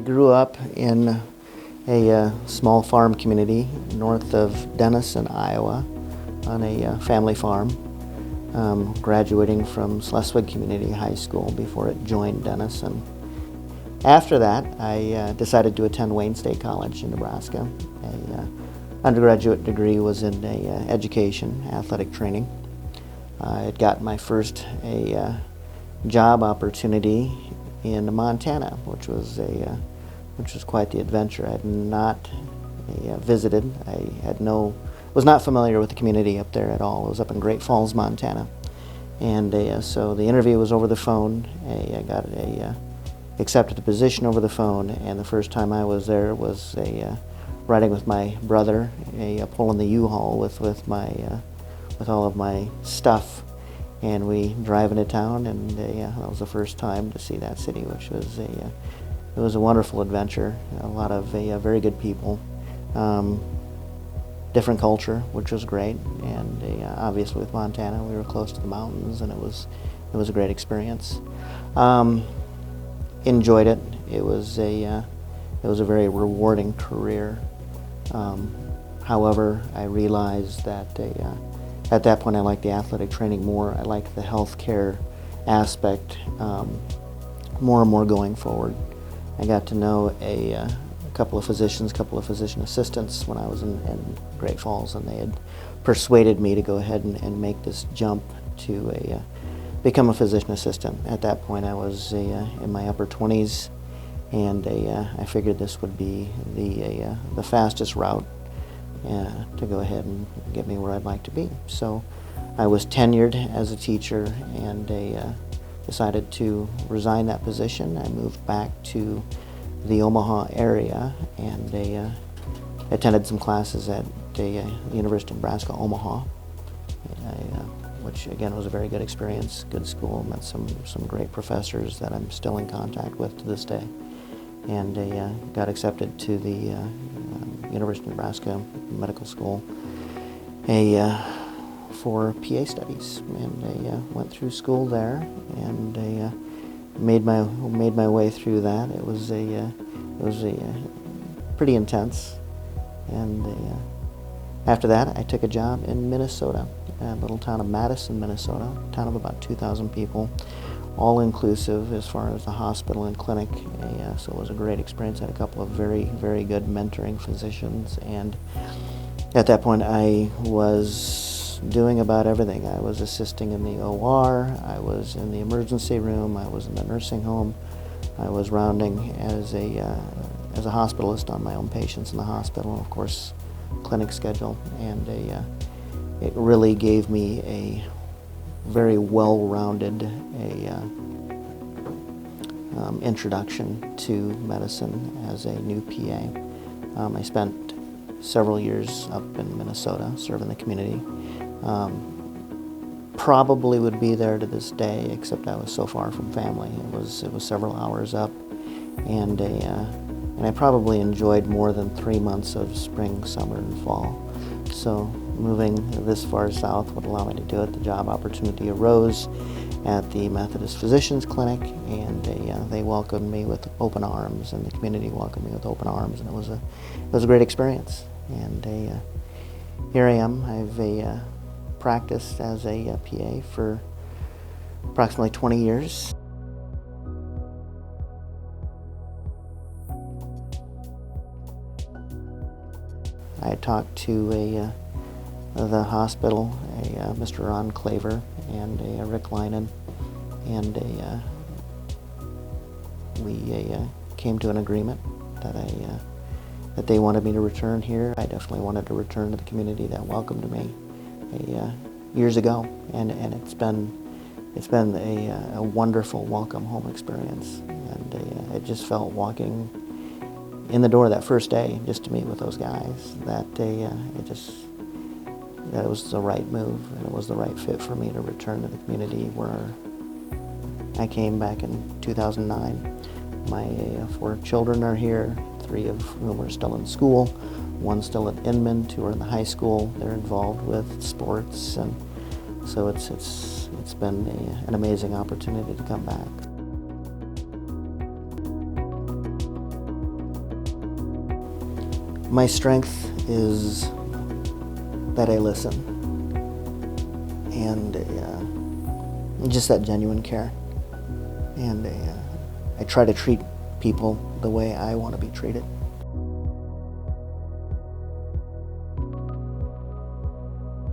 grew up in a small farm community north of Denison, Iowa, on a family farm, graduating from Schleswig Community High School before it joined Denison. After that, I decided to attend Wayne State College in Nebraska. An undergraduate degree was in education, athletic training. I had gotten my first job opportunity in Montana, which was quite the adventure. I had not visited. Was not familiar with the community up there at all. It was up in Great Falls, Montana, and so the interview was over the phone. I got accepted a position over the phone, and the first time I was there was riding with my brother, pulling the U-Haul with all of my stuff, and we drive into town, and that was the first time to see that city, which was it was a wonderful adventure. A lot of very good people, different culture, which was great, and obviously with Montana, we were close to the mountains, and it was a great experience. Enjoyed it. It was a very rewarding career. However, I realized that at that point I liked the athletic training more. I liked the healthcare aspect more and more going forward. I got to know a couple of physician assistants when I was in Great Falls, and they had persuaded me to go ahead and make this jump to become a physician assistant. At that point I was in my upper 20s, and I figured this would be the fastest route to go ahead and get me where I'd like to be. So I was tenured as a teacher, and decided to resign that position. I moved back to the Omaha area, and attended some classes at the University of Nebraska, Omaha, which again was a very good experience, good school. Met some great professors that I'm still in contact with to this day, and got accepted to the University of Nebraska Medical School for PA studies, and I went through school there, and made my way through that. It was pretty intense, and after that I took a job in Minnesota, a little town of Madison, Minnesota, a town of about 2,000 people, all inclusive as far as the hospital and clinic. So it was a great experience. I had a couple of very, very good mentoring physicians, and at that point I was doing about everything. I was assisting in the OR, I was in the emergency room, I was in the nursing home, I was rounding as a hospitalist on my own patients in the hospital, and of course clinic schedule, and it really gave me a very well-rounded introduction to medicine as a new PA. I spent several years up in Minnesota serving the community. Probably would be there to this day, except I was so far from family. It was several hours up, and I probably enjoyed more than 3 months of spring, summer, and fall. So moving this far south would allow me to do it. The job opportunity arose at the Methodist Physicians Clinic, and they welcomed me with open arms, and the community welcomed me with open arms, and it was a great experience. And here I am. I've practiced as a PA for approximately 20 years. I talked to the hospital, Mr. Ron Claver and Rick Leinen, and we came to an agreement that they wanted me to return here. I definitely wanted to return to the community that welcomed me years ago, and it's been a wonderful welcome home experience, and it just felt walking in the door that first day just to meet with those guys that it was the right move, and it was the right fit for me to return to the community where I came back in 2009. My 4 children are here, 3 of whom are still in school. 1's still at Inman, 2 are in the high school. They're involved with sports, and so it's been an amazing opportunity to come back. My strength is that I listen and just that genuine care. And I try to treat people the way I want to be treated.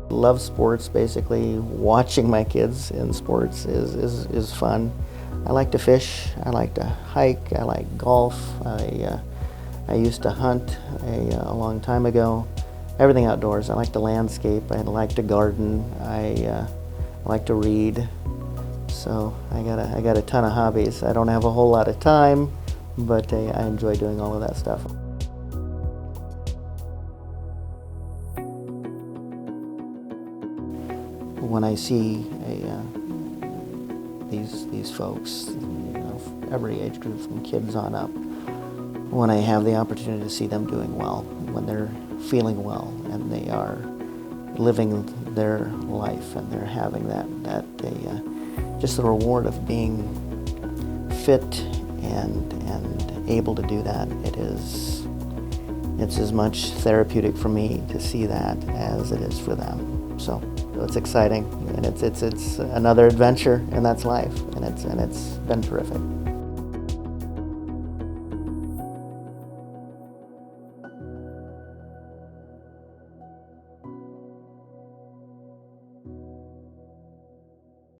Love sports. Basically, watching my kids in sports is fun. I like to fish, I like to hike, I like golf. I used to hunt a long time ago. Everything outdoors. I like to landscape, I like to garden, I like to read. So I got a ton of hobbies. I don't have a whole lot of time, but I enjoy doing all of that stuff. When I see these folks, every age group from kids on up, when I have the opportunity to see them doing well, when they're feeling well, and they are living their life, and they're having just the reward of being fit and able to do that, it's as much therapeutic for me to see that as it is for them. So it's exciting, and it's another adventure, and that's life, and it's been terrific.